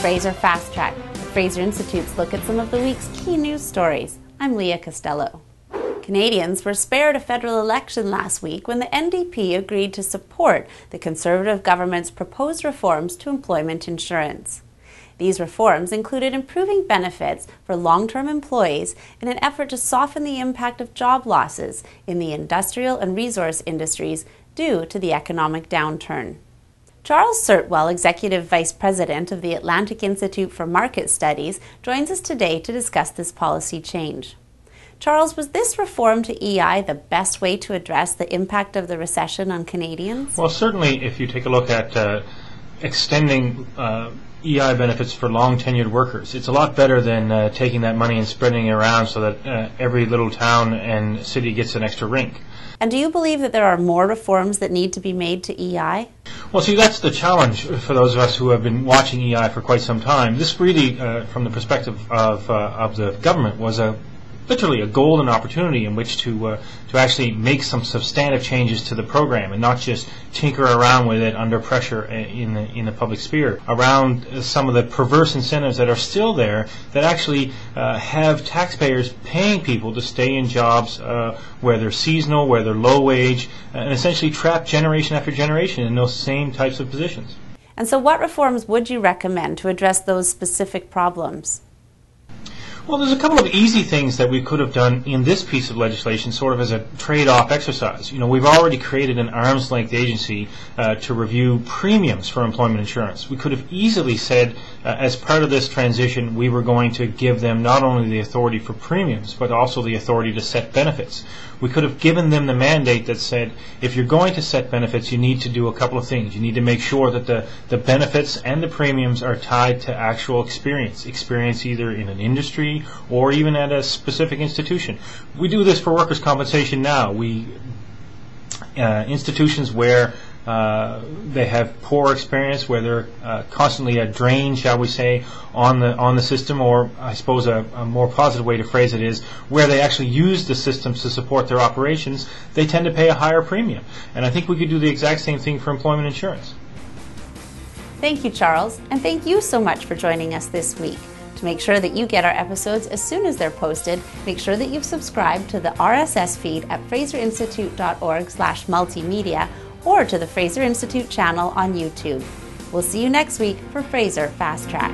Fraser Fast Track, the Fraser Institute's look at some of the week's key news stories. I'm Leah Costello. Canadians were spared a federal election last week when the NDP agreed to support the Conservative government's proposed reforms to employment insurance. These reforms included improving benefits for long-term employees in an effort to soften the impact of job losses in the industrial and resource industries due to the economic downturn. Charles Cirtwill, Executive Vice President of the Atlantic Institute for Market Studies, joins us today to discuss this policy change. Charles, was this reform to EI the best way to address the impact of the recession on Canadians? Well, certainly if you take a look at extending EI benefits for long-tenured workers, it's a lot better than taking that money and spreading it around so that every little town and city gets an extra rink. And do you believe that there are more reforms that need to be made to EI? Well, see, that's the challenge for those of us who have been watching EI for quite some time. This really, from the perspective of the government, was literally a golden opportunity in which to actually make some substantive changes to the program and not just tinker around with it under pressure in the public sphere around some of the perverse incentives that are still there that actually have taxpayers paying people to stay in jobs where they're seasonal, where they're low wage, and essentially trap generation after generation in those same types of positions. And so what reforms would you recommend to address those specific problems? Well, there's a couple of easy things that we could have done in this piece of legislation sort of as a trade-off exercise. You know, we've already created an arm's-length agency to review premiums for employment insurance. We could have easily said, as part of this transition, we were going to give them not only the authority for premiums, but also the authority to set benefits. We could have given them the mandate that said, if you're going to set benefits, you need to do a couple of things. You need to make sure that the benefits and the premiums are tied to actual experience either in an industry or even at a specific institution. We do this for workers' compensation now. Institutions where they have poor experience, where they're constantly a drain, shall we say, on the system, or I suppose a more positive way to phrase it is where they actually use the systems to support their operations, they tend to pay a higher premium. And I think we could do the exact same thing for employment insurance. Thank you, Charles, and thank you so much for joining us this week. To make sure that you get our episodes as soon as they're posted, make sure that you've subscribed to the RSS feed at fraserinstitute.org/multimedia or to the Fraser Institute channel on YouTube. We'll see you next week for Fraser Fast Track.